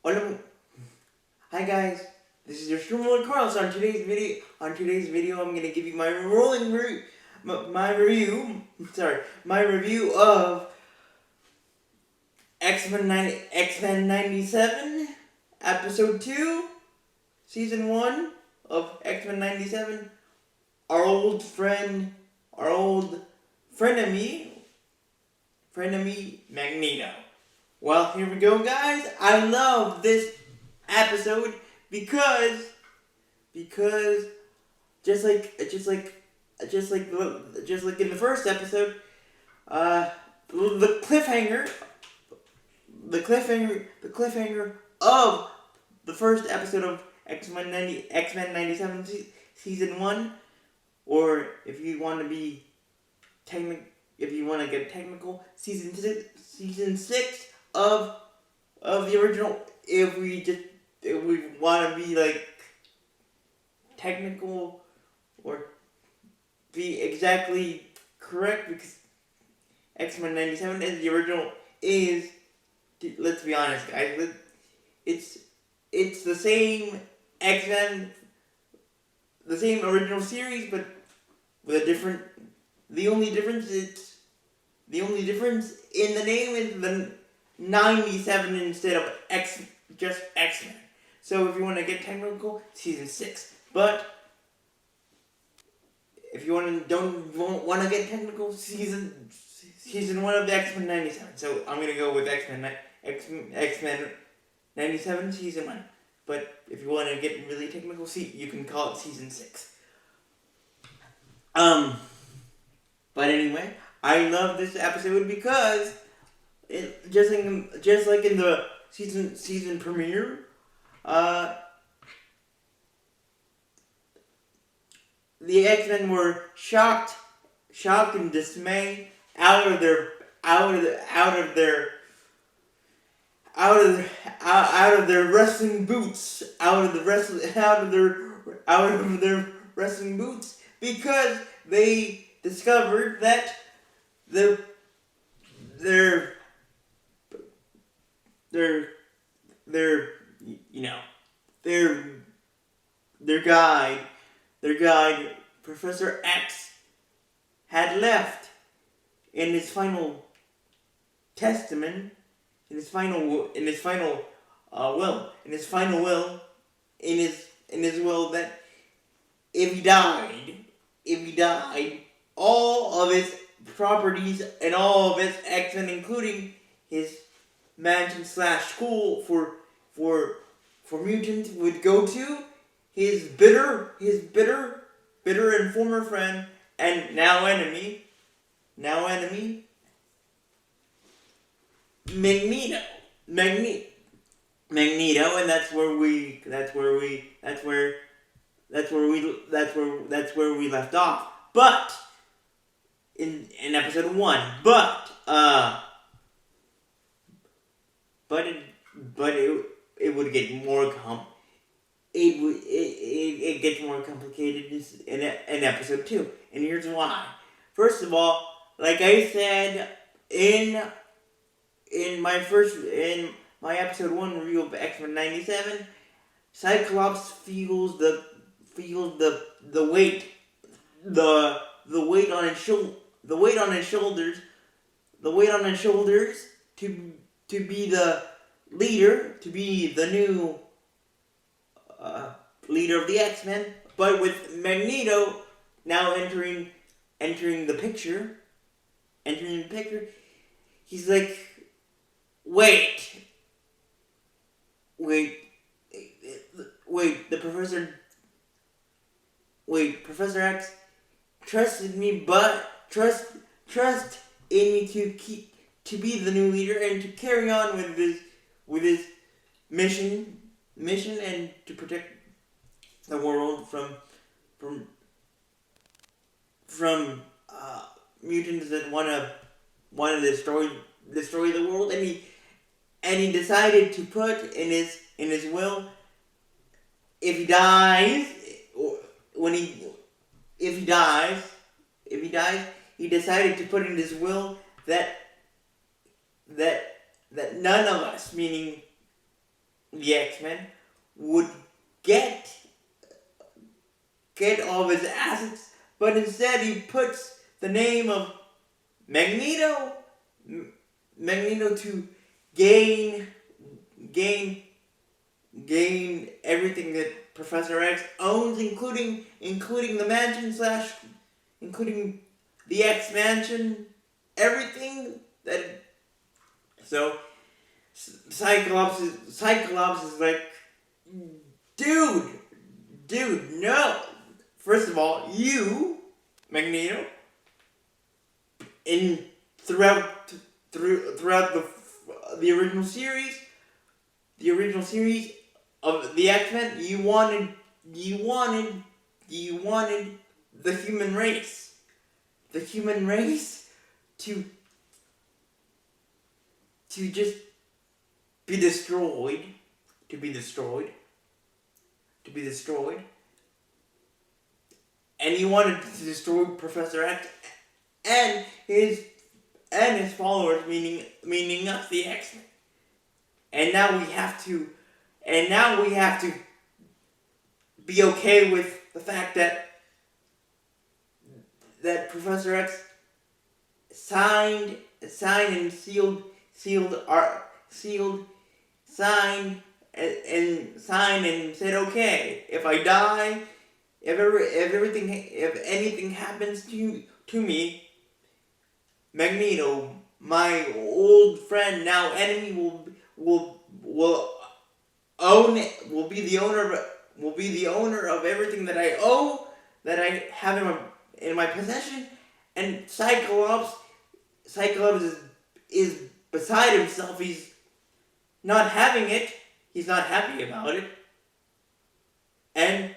Hola, hi guys. This is your streamer Carlos. On today's video, I'm gonna give you my review of X-Men 97, Episode 2, Season 1 of X-Men 97. Our old frenemy, Magneto. Well, here we go, guys. I love this episode because just like in the first episode, the cliffhanger of the first episode of X-Men 97 season 1, or if you want to get technical, season 6 of the original. If we want to be like technical or be exactly correct, because X-Men 97 as the original is, let's be honest, guys, it's the same X-Men, the same original series, but with a different. The only difference in the name is the 97 instead of just X-Men. So if you want to get technical, season 6. But if you don't want to get technical, season 1 of the X-Men 97. So I'm gonna go with X-Men 97 season 1. But if you want to get really technical, you can call it season 6. But anyway, I love this episode because just like in the season premiere, the X-Men were shocked and dismayed out of their wrestling boots, because they discovered that their guide, Professor X, had left in his final testament, in his final will, in his will, that if he died, all of his properties and all of his X-Men, including his mansion / school for mutants, would go to his bitter and former friend and now enemy, Magneto, and that's where we left off. But in episode 1, it would get more it gets more complicated in episode 2, and here's why. First of all, like I said in my episode 1 review of X-Men 97, Cyclops feels the weight on his shoulders to be the leader, to be the new leader of the X-Men. But with Magneto now entering the picture, he's like, wait, Professor X trusted me, but trust in me to be the new leader and to carry on with his mission and to protect the world from mutants that want to destroy the world. And he decided to put in his will, if he dies, he decided to put in his will that none of us, meaning the X-Men, would get all of his assets, but instead he puts the name of Magneto to gain everything that Professor X owns, including the mansion including the X Mansion, everything that. So Cyclops is like, dude, no. First of all, you, Magneto, throughout the original series of the X-Men, you wanted the human race to just be destroyed, and you wanted to destroy Professor X and his followers, meaning us, the X-Men. And now we have to be okay with the fact that Professor X signed and sealed and said, okay, if I die, if anything happens to me, Magneto, my old friend, now enemy, will be the owner of everything that I owe, that I have in my possession. And Cyclops is beside himself. He's not having it. He's not happy about it. And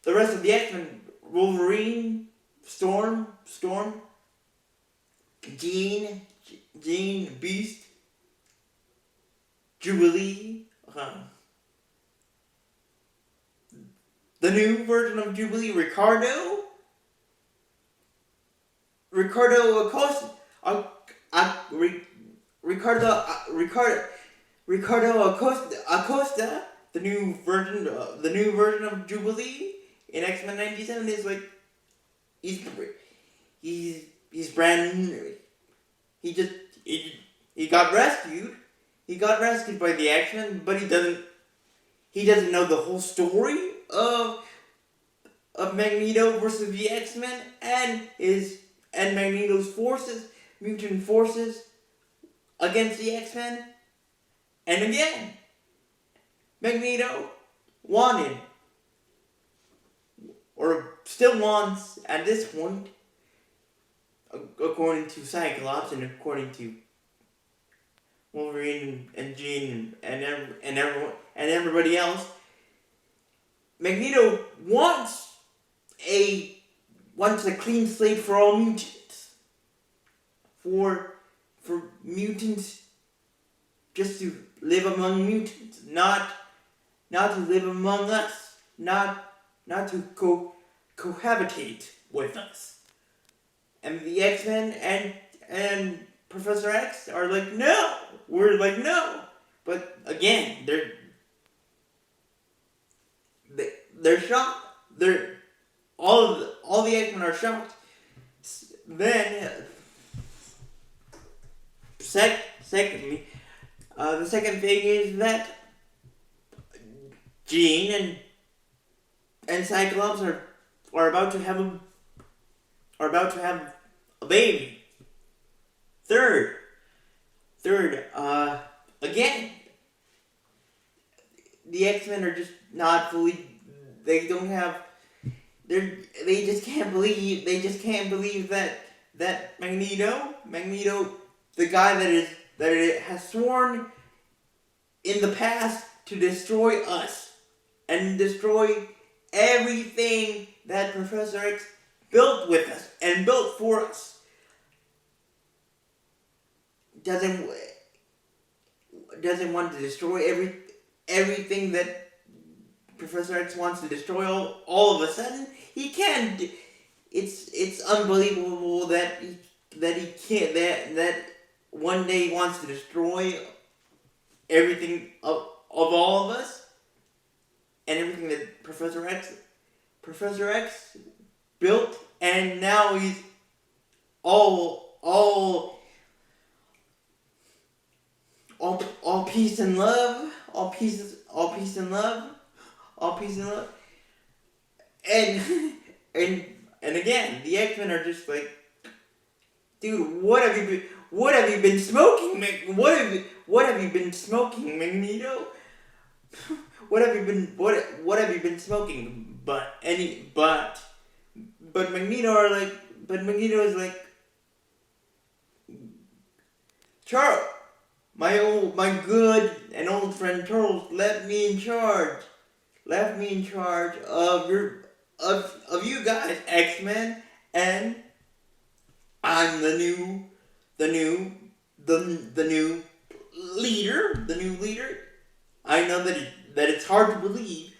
the rest of the X-Men, Wolverine, Storm, Jean, Beast, Jubilee, the new version of Jubilee, Ricardo Acosta, the new version of Jubilee in X-Men 97 is like, he's brand new. He got rescued. He got rescued by the X-Men, but he doesn't know the whole story of Magneto versus the X-Men and Magneto's mutant forces against the X-Men. And again, Magneto wanted, or still wants at this point, according to Cyclops and according to Wolverine and Jean and everybody else, Magneto wants a clean slate for all mutants. For mutants just to live among mutants, not to live among us, not to cohabitate with us. And the X-Men and Professor X are like, no. We're like, no. But again, they're shocked. All the X-Men are shocked. Then, secondly, the second thing is that Jean and Cyclops are about to have a baby. Third, again, the X-Men are just not fully. They just can't believe that Magneto, the guy that has sworn in the past to destroy us and destroy everything that Professor X built with us and built for us, doesn't want to destroy everything that Professor X wants to destroy all of a sudden. He can't. It's unbelievable that he can't, that one day he wants to destroy everything all of us, and everything that Professor X built, and now he's all peace and love, all peace and love, and and again, the X-Men are just like, dude, what have you been smoking, what have you been smoking, Magneto? What have you been smoking? But Magneto is like, Charles, my good and old friend Charles left me in charge of you guys, X-Men, and I'm the new leader. I know that it's hard to believe.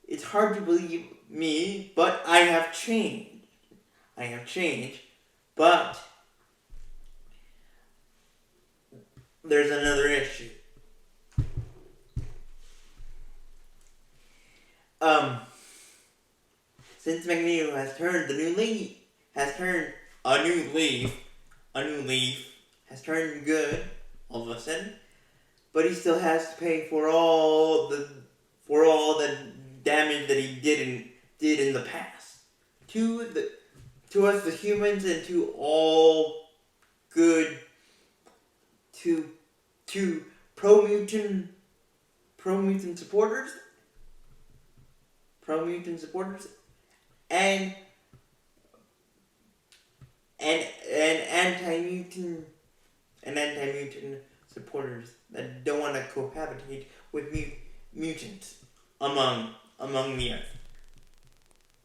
It's hard to believe me, but I have changed. But there's another issue. Since Magneto has turned a new leaf, has turned good all of a sudden, but he still has to pay for all the damage that he did in the past to us, the humans, and to all good to pro-mutant supporters and anti-mutant supporters that don't want to cohabitate with mutants among the earth.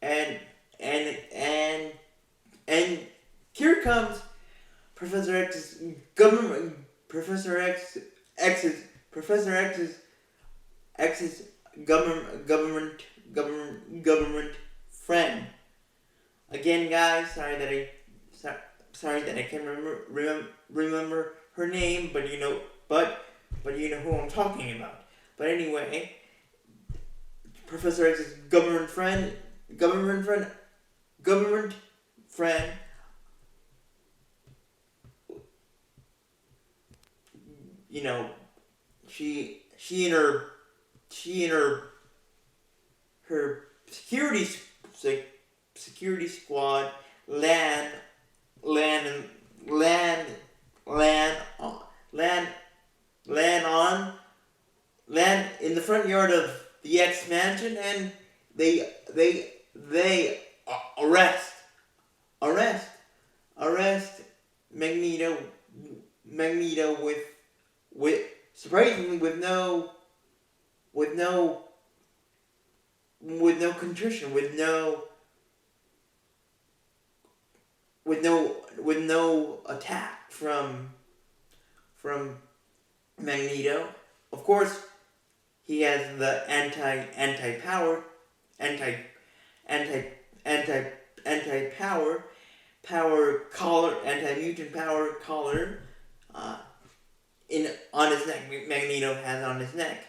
And here comes Professor X's government friend. Again, guys, sorry that I can't remember her name, but you know who I'm talking about. But anyway, Professor X's government friend, you know, she and her security squad land in the front yard of the X Mansion, and they arrest Magneto with surprisingly with no contrition, with no attack from Magneto. Of course, he has the anti-power collar, anti-mutant power collar on his neck. Magneto has on his neck,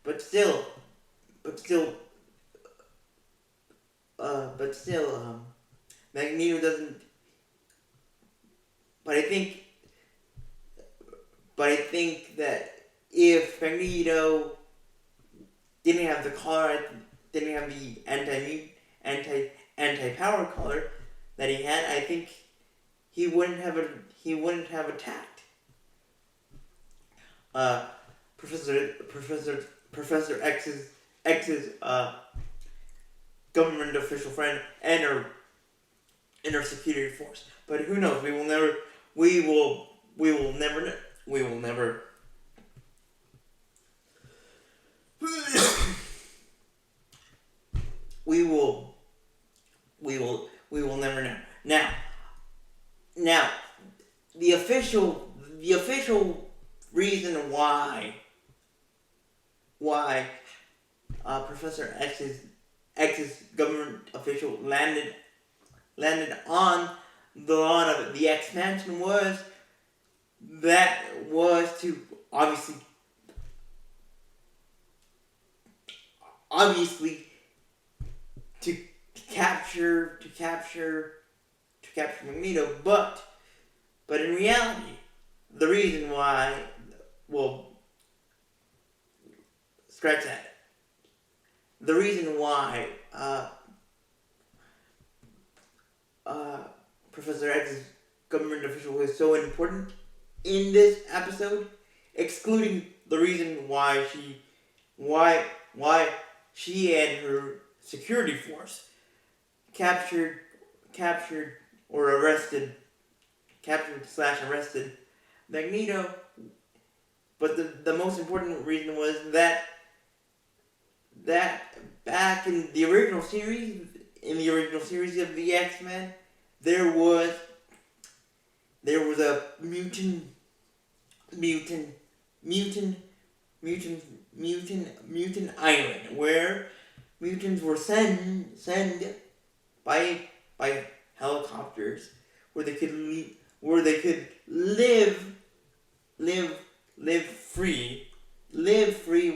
but still, Magneto doesn't. But I think that if Magneto didn't have the collar, didn't have the anti-power collar that he had, I think he wouldn't have attacked Professor X's government official friend and her security force. But who knows? We will never know. We will never know. Now, the official reason why Professor X's government official landed on the lawn of the X Mansion was to obviously obviously to capture Magneto, but in reality, the reason why, well, scratch that. The reason why Professor X's government official was so important in this episode, excluding the reason why she and her security force captured or arrested Magneto, but the most important reason was that back in the original series of the X-Men, there was a mutant island where mutants were sent by helicopters where they could live free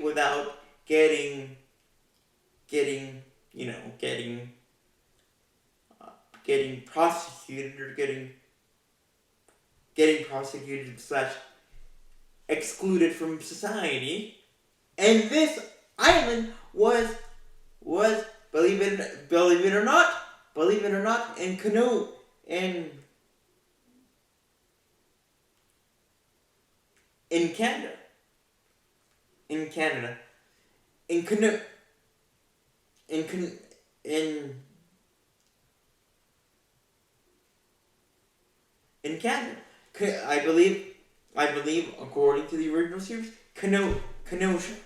without getting prosecuted or getting prosecuted / excluded from society. And this island was believe it or not in Canada. In Canada. I believe, according to the original series, Kenosha.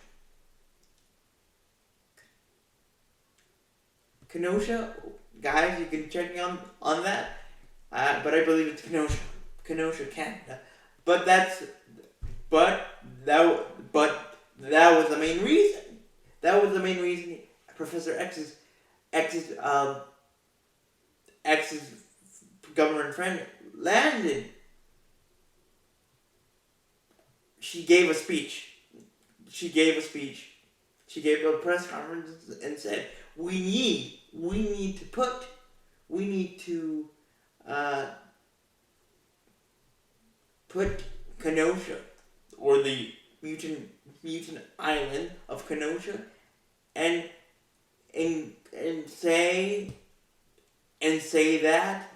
Kenosha, guys, you can check me on that. But I believe it's Kenosha, Canada. But that was the main reason. That was the main reason Professor X's government friend landed. She gave a speech. She gave a press conference and said, we need to put Kenosha, or the mutant island of Kenosha, and say that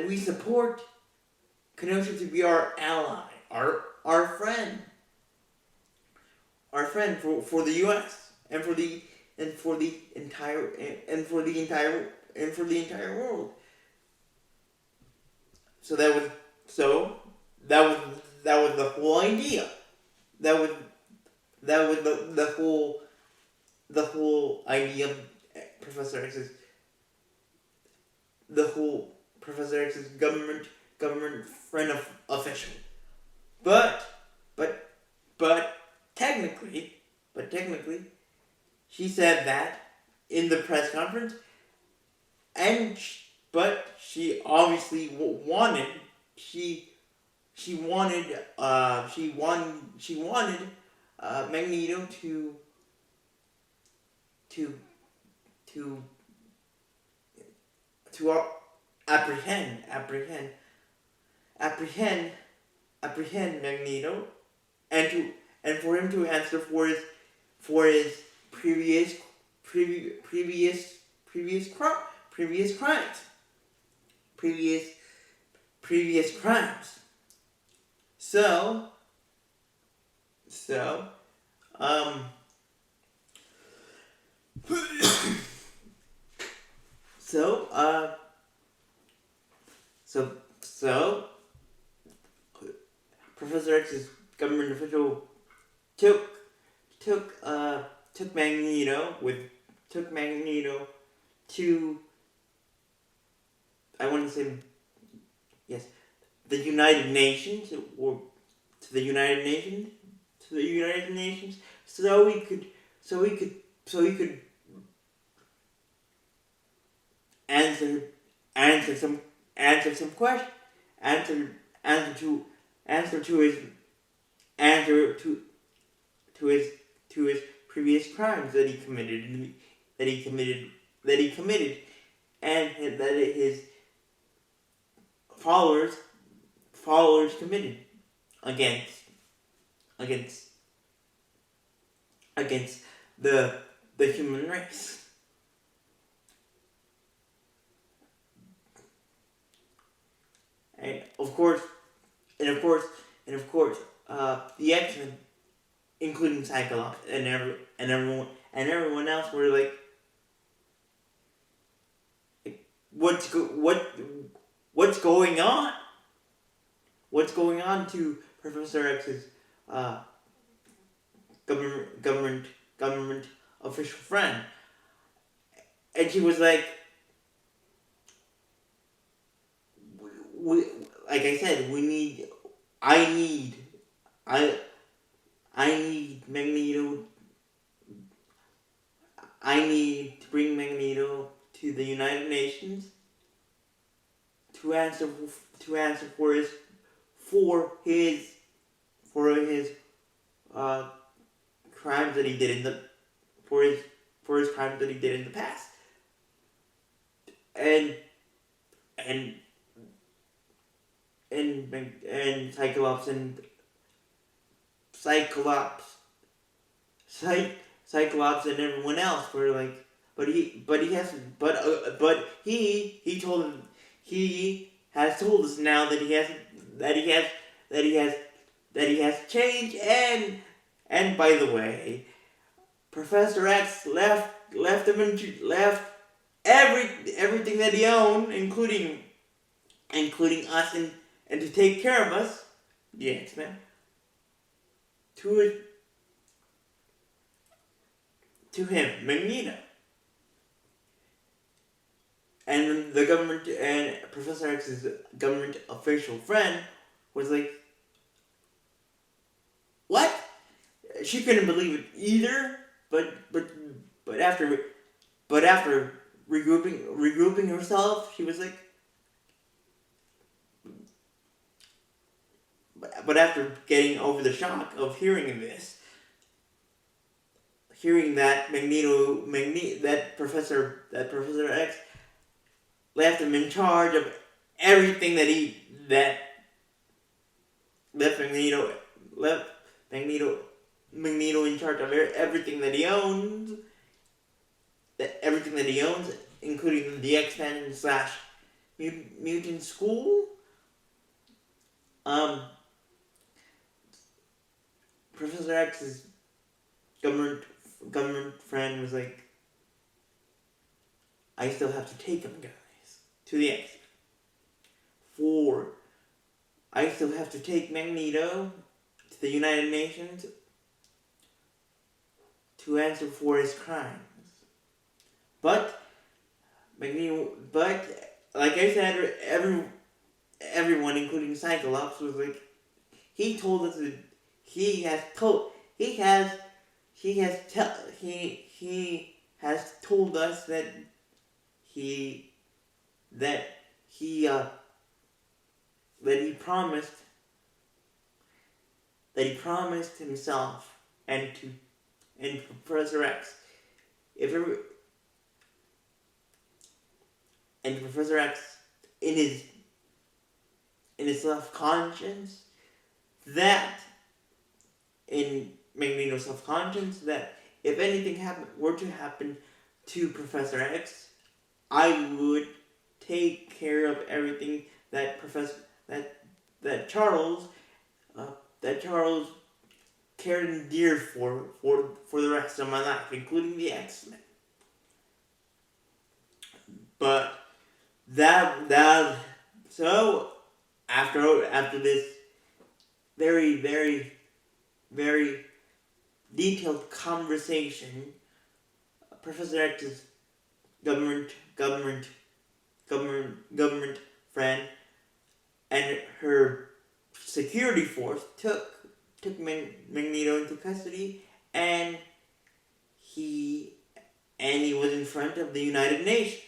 we support Kenosha to be our ally, our friend for the U.S. and for the entire world. So that was the whole idea. That was the whole idea of Professor X's government friend official. But technically, she said that in the press conference, but she obviously wanted Magneto to apprehend Magneto, and for him to answer for his previous crimes. So Professor X's government official took Magneto to, I want to say, yes, the United Nations, or to the United Nations, so he could answer some questions, answer to previous crimes that he committed, and that his followers committed against against against the human race. And of course, the X-Men, including Cyclops and everyone else, were like, what's going on? What's going on to Professor X's government official friend? And she was like, like I said, I need Magneto. I need to bring Magneto to the United Nations to answer for his crimes that he did in the crimes that he did in the past. And Cyclops and everyone else were like, he has told us now that he has changed, and by the way, Professor X left everything that he owned, including us, and to take care of us, the X-Men, to him, Magneto. And the government, and Professor X's government official friend was like, what? She couldn't believe it either, but after regrouping herself, she was like, but after getting over the shock of hearing that that Professor X left him in charge of everything left Magneto in charge of everything that he owns, including the X-Men / mutant school. Professor X's government friend was like, I still have to take him, guys, to the X-Men. I still have to take Magneto to the United Nations to answer for his crimes. But like I said, everyone, including Cyclops, was like, he told us that he has told us that he promised himself and Professor X, and Professor X, in his self-conscience, that in Magneto's self-conscience, that if anything were to happen to Professor X, I would take care of everything that Charles cared and dear for the rest of my life, including the X-Men. But so after this very, very, very detailed conversation, Professor X's government friend and her security force took Magneto into custody, and he was in front of the United Nations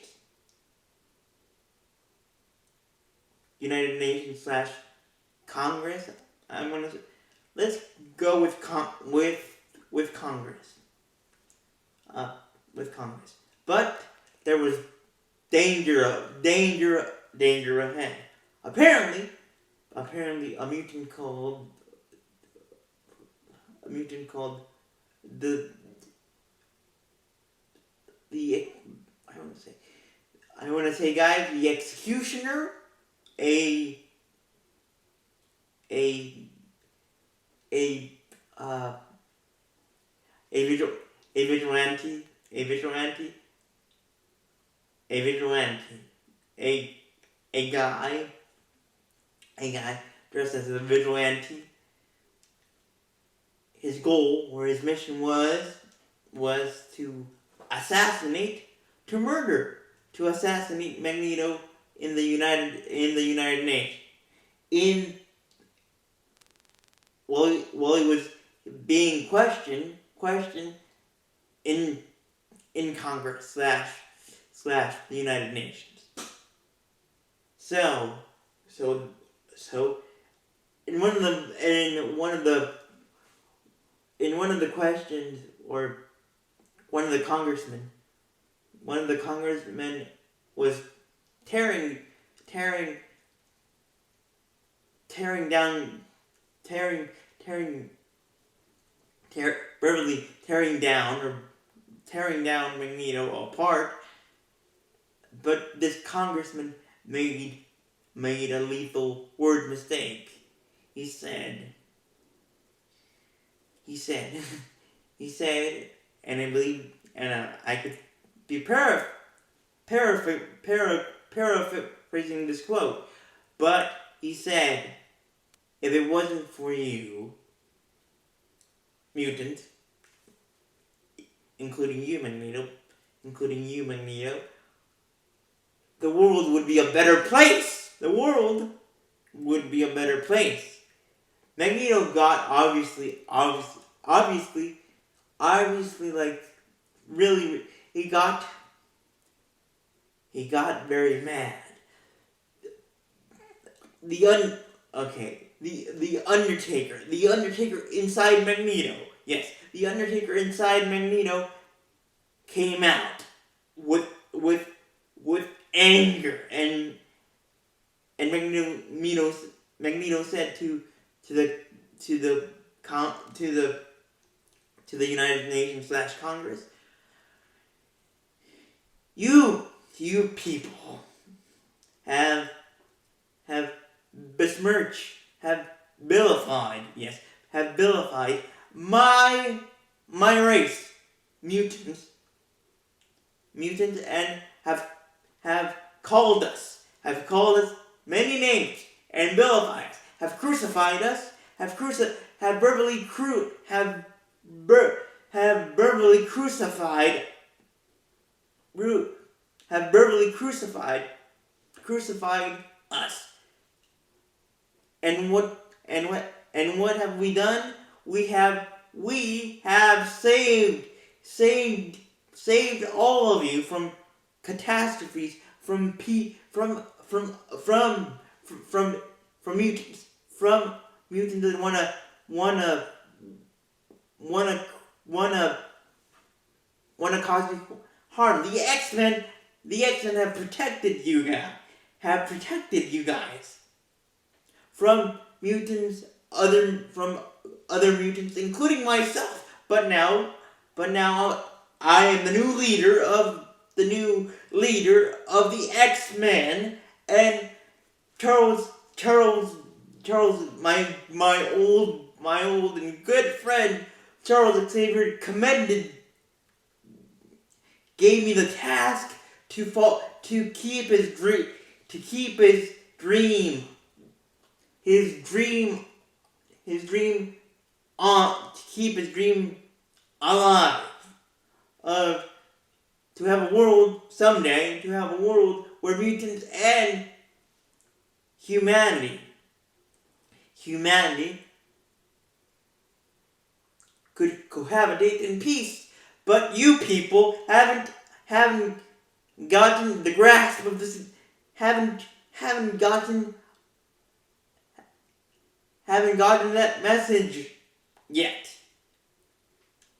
/ Congress. Let's go with Congress. with Congress. But there was danger ahead. Apparently, a mutant called the I want to say, guys, the Executioner, a a uh, a vigilante, a guy dressed as a vigilante. His goal or his mission was to assassinate Magneto in the United Nations. While he was being questioned in Congress slash the United Nations. So in one of the questions, or one of the congressmen was tearing down Magneto apart, but this congressman made a lethal word mistake. He said, and I believe, and I could be paraphrasing this quote, but he said, "If it wasn't for you, mutants, including you, Magneto, the world would be a better place. The world would be a better place." Magneto got obviously, like, really, he got very mad. The Undertaker inside Magneto. Yes, the Undertaker inside Magneto came out with anger, and Magneto said to the United Nations / Congress, you people have besmirched, have vilified my race, mutants, and have called us many names, and vilified us, have crucified us, have verbally crucified us. And what have we done? We have saved all of you from catastrophes, from mutants, that wanna cause you harm. The X-Men have protected you guys from mutants, other mutants, including myself. But now I am the new leader of the X-Men, and Charles, my old and good friend Charles Xavier gave me the task to keep his dream alive, to have a world someday, where mutants and humanity could cohabitate in peace. But you people haven't gotten the grasp of this, haven't gotten that message yet.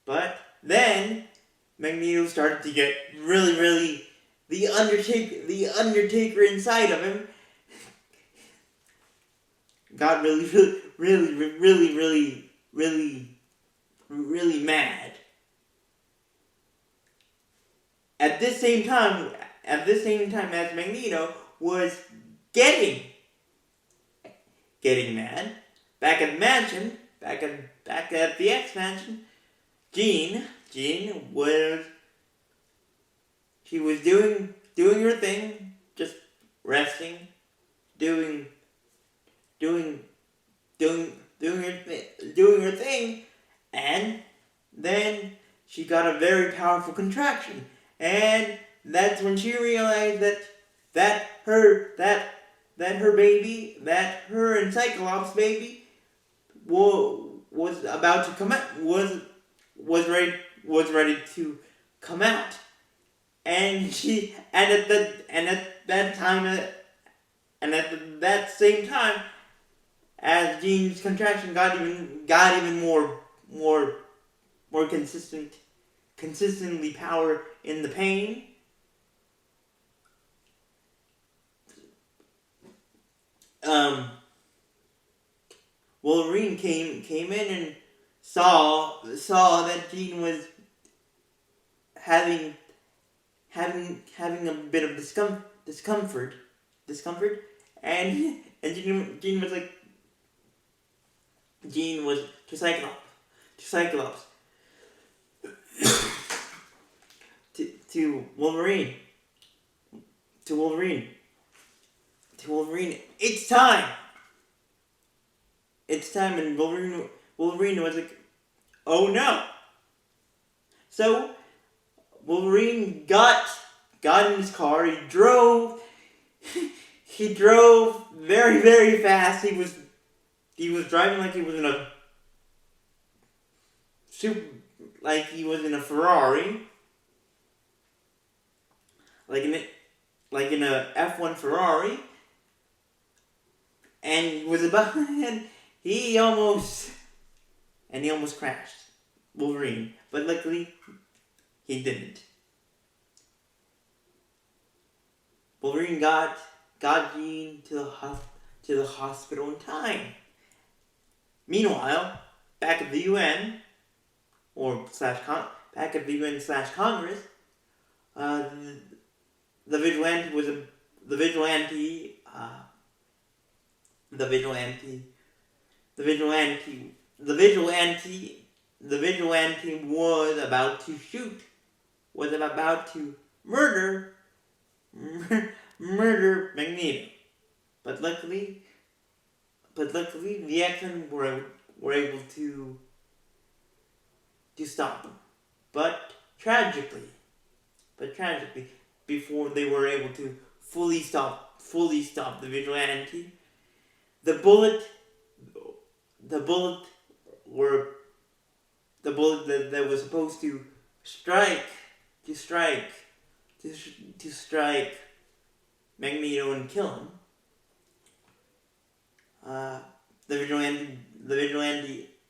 But then Magneto started to get really the Undertaker inside of him got really mad. At this same time as Magneto was getting mad, back at the mansion, back at the X Mansion, Jean was doing her thing, just resting, doing her thing, and then she got a very powerful contraction, and that's when she realized that her baby, that her and Cyclops baby was about to come out, was ready to come out, and at that same time, as Jean's contraction got even more consistently power in the pain, Wolverine came in and saw that Jean was having a bit of discomfort, and Jean was like, Jean was to Cyclops, to Wolverine, it's time, and Wolverine was like, oh no. So Wolverine got in his car. He drove very fast. He was driving like he was in a Ferrari, like in a F1 Ferrari, and he almost crashed Wolverine, but luckily he didn't. Wolverine got Jean to the hospital in time. Meanwhile, back at the UN / Congress, the vigilante was about to murder Magneto, but luckily the X-Men were able to stop him. But tragically, before they were able to fully stop the vigilante, the bullet that was supposed to strike Magneto and kill him, the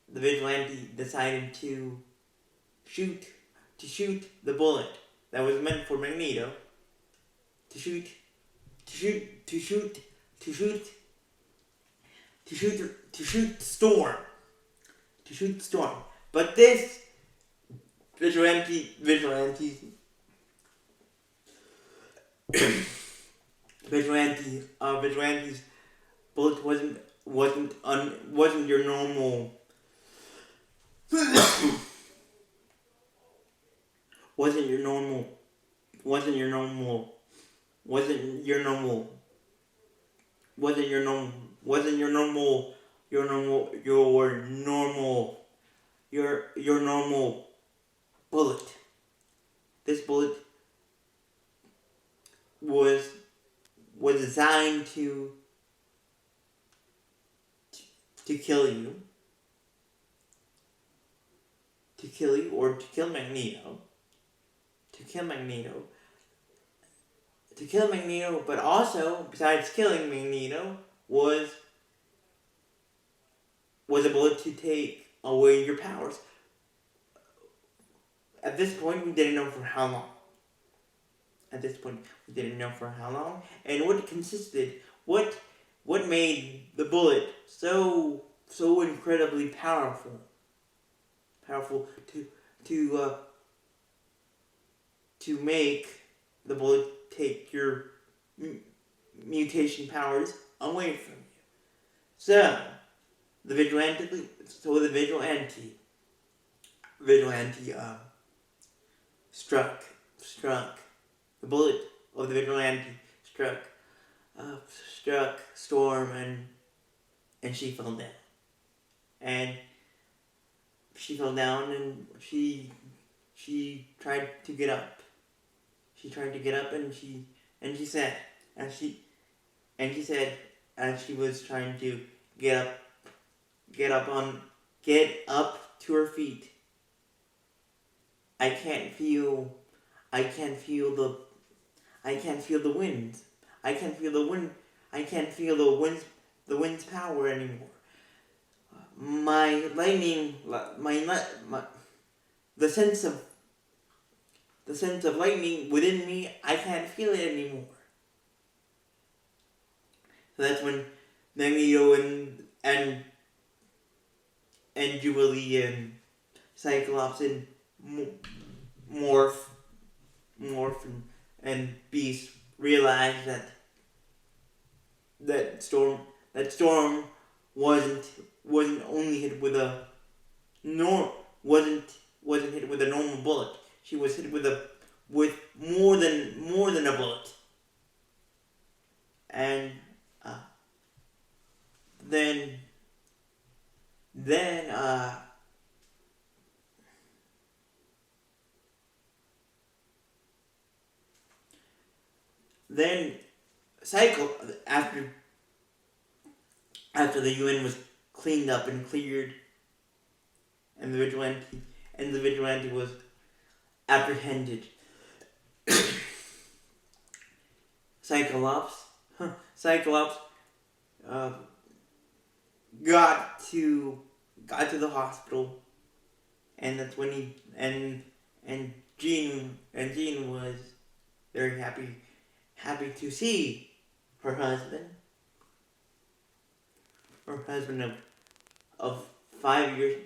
vigilante decided to shoot the bullet that was meant for Magneto, to shoot Storm. But this vigilante's bullet wasn't your normal bullet. This bullet was designed to kill you, or to kill Magneto. But also, besides killing Magneto, was a bullet to take away your powers. at this point, we didn't know for how long. At this point, we didn't know for how long, and what it consisted. What made the bullet so incredibly powerful to make the bullet take your mutation powers away from you. So the vigilante struck. The bullet of the vigilante struck Storm, and she fell down. And she fell down, and she tried to get up. She tried to get up, and she said, as she was trying to get up to her feet. I can't feel the wind. I can't feel the wind's power anymore. The sense of lightning within me, I can't feel it anymore. So that's when Magneto and Jubilee and Cyclops and Morph and Beast realized that Storm wasn't only hit with a wasn't hit with a normal bullet. She was hit with more than a bullet. And then after the UN was cleaned up and cleared, and the vigilante was apprehended, Cyclops got to the hospital, and that's when Jean was very happy to see her husband of 5 years,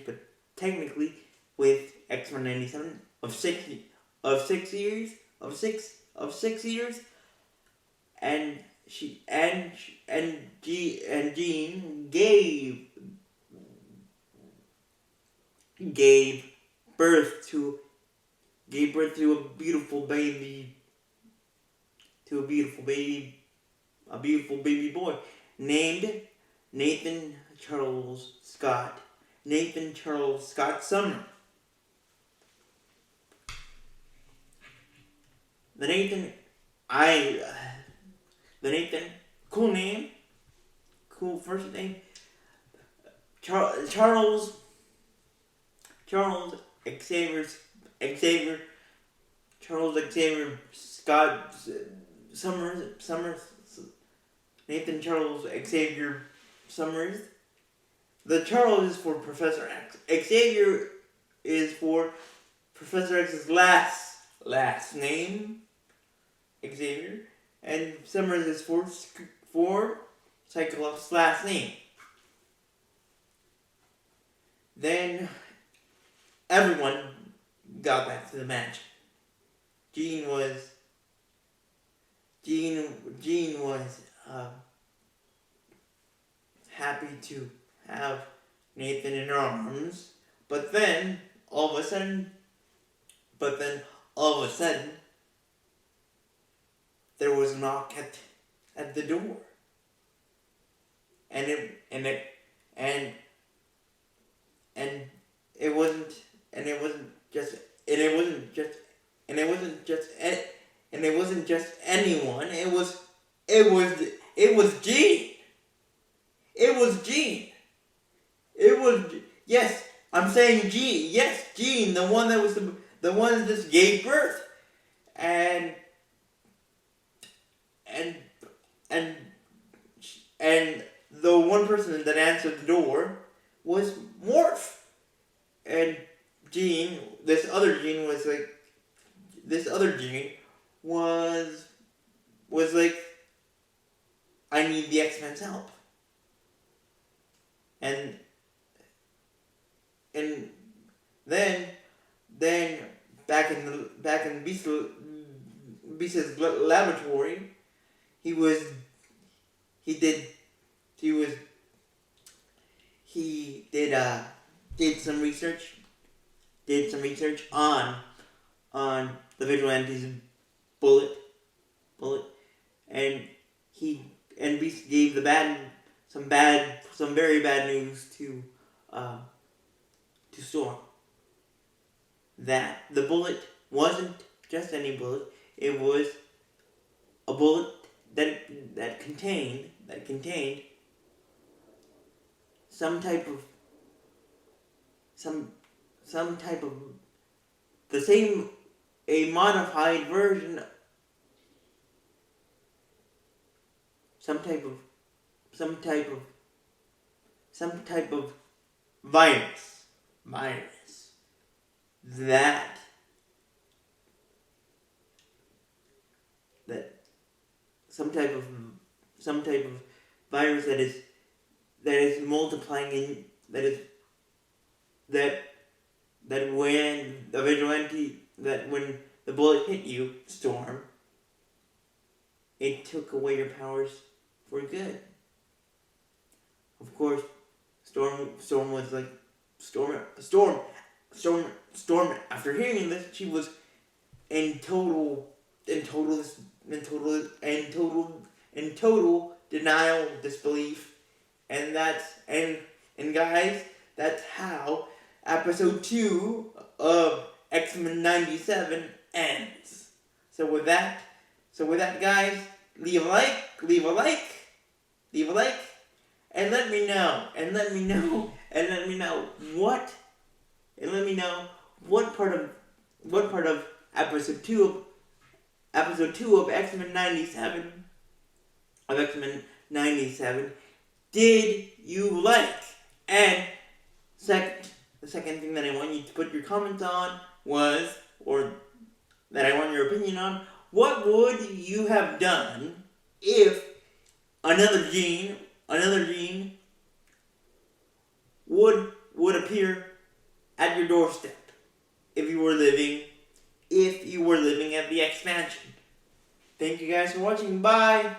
but technically with X-Men97 of 6 years, and Jean gave birth to a beautiful baby boy named Nathan Charles Scott Summer. The Nathan, cool name, cool first name, Charles Xavier Scott Summers, Nathan Charles Xavier Summers. The Charles is for Professor X. Xavier is for Professor X's last name, Xavier, and Summers is for Cyclops' last name. Then everyone got back to the match. Jean was happy to have Nathan in her arms, but then all of a sudden, there was a knock at the door, and it wasn't just anyone. It was Jean. Yes, I'm saying Jean. Yes, Jean, the one that just gave birth, and the one person that answered the door was Morph, and gene, this other gene was like, this other gene was like, I need the X-Men's help. And then back in Beast's laboratory, he did some research on the Vigilante's bullet, and Beast gave some very bad news to Storm. That the bullet wasn't just any bullet; it was a bullet that contained some type of a modified version, some type of virus that some type of virus that is multiplying in that when the vigilante, that when the bullet hit you, Storm, it took away your powers for good. Of course, Storm was like, Storm, after hearing this, she was in total denial, disbelief, and guys, that's how episode 2 of X-Men 97 ends. So with that, guys, leave a like, and let me know what part of episode 2 of X-Men 97 did you like? And the second thing that I want you to put your comments on or that I want your opinion on, what would you have done if another gene would appear at your doorstep if you were living at the expansion? Thank you guys for watching. Bye.